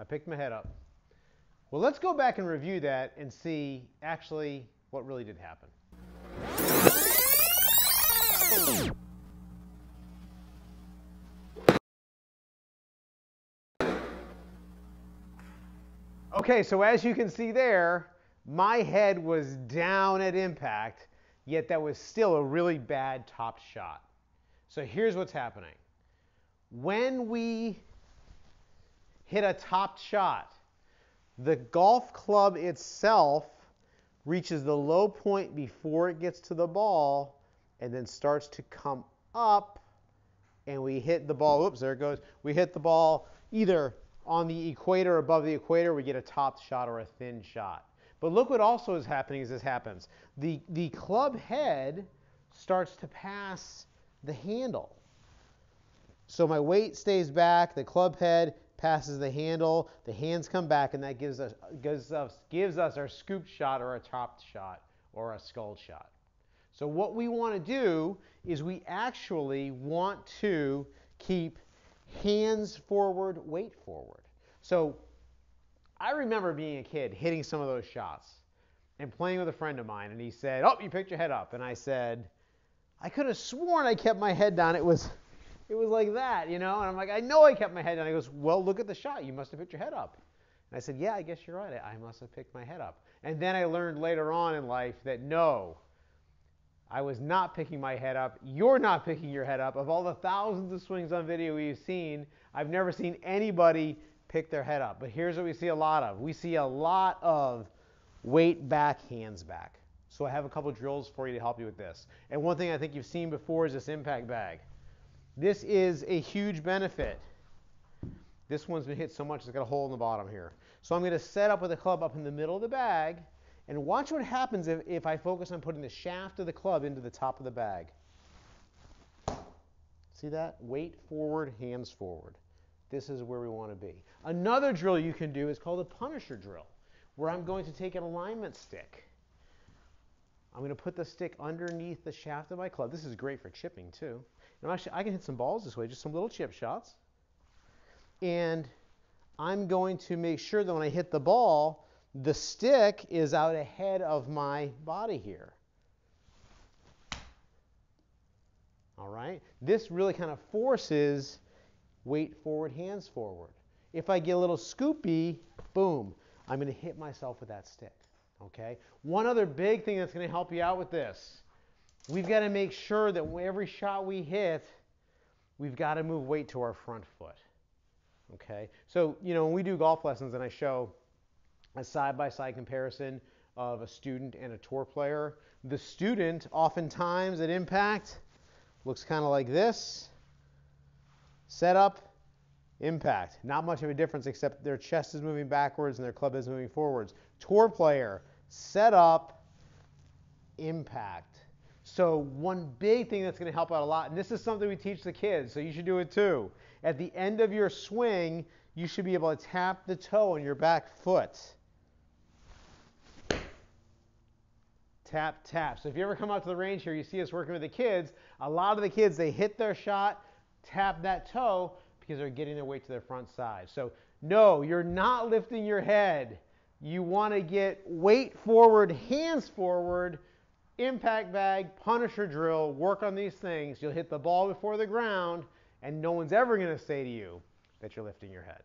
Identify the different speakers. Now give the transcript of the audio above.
Speaker 1: picked my head up. Well, let's go back and review that and see actually what really did happen. Okay, so as you can see there, my head was down at impact, yet that was still a really bad top shot. So here's what's happening. When we hit a top shot, the golf club itself reaches the low point before it gets to the ball and then starts to come up, and we hit the ball. Oops, there it goes. We hit the ball either on the equator, above the equator, we get a top shot or a thin shot. But look what also is happening as this happens. The club head starts to pass the handle. So my weight stays back, the club head passes the handle, the hands come back, and that gives us our scoop shot or a top shot or a skull shot. So what we want to do is we actually want to keep hands forward, weight forward. So I remember being a kid hitting some of those shots and playing with a friend of mine, and he said, "Oh, you picked your head up." And I said, "I could have sworn I kept my head down. It was like that, you know?" And I'm like, "I know I kept my head down." He goes, "Well, look at the shot. You must have picked your head up." And I said, "Yeah, I guess you're right. I must have picked my head up." And then I learned later on in life that no, I was not picking my head up. You're not picking your head up. Of all the thousands of swings on video we've seen, I've never seen anybody pick their head up. But here's what we see a lot of. We see a lot of weight back, hands back. So I have a couple drills for you to help you with this. And one thing I think you've seen before is this impact bag. This is a huge benefit. This one's been hit so much it's got a hole in the bottom here. So I'm going to set up with the club up in the middle of the bag, and watch what happens if I focus on putting the shaft of the club into the top of the bag. See that? Weight forward, hands forward. This is where we want to be. Another drill you can do is called a Punisher drill, where I'm going to take an alignment stick. I'm going to put the stick underneath the shaft of my club. This is great for chipping too. And actually, I can hit some balls this way, just some little chip shots. And I'm going to make sure that when I hit the ball, the stick is out ahead of my body here. All right? This really kind of forces weight forward, hands forward. If I get a little scoopy, boom, I'm going to hit myself with that stick. Okay? One other big thing that's going to help you out with this, we've got to make sure that every shot we hit, we've got to move weight to our front foot. Okay? So, you know, when we do golf lessons and I show a side-by-side comparison of a student and a tour player, the student oftentimes at impact looks kind of like this. Setup, impact. Not much of a difference except their chest is moving backwards and their club is moving forwards. Tour player, setup, impact. So one big thing that's going to help out a lot, and this is something we teach the kids, so you should do it too. At the end of your swing, you should be able to tap the toe on your back foot. Tap, tap. So if you ever come out to the range here, you see us working with the kids, a lot of the kids, they hit their shot, tap that toe, because they're getting their weight to their front side. So no, you're not lifting your head. You want to get weight forward, hands forward, impact bag, Punisher drill, work on these things. You'll hit the ball before the ground, and no one's ever going to say to you that you're lifting your head.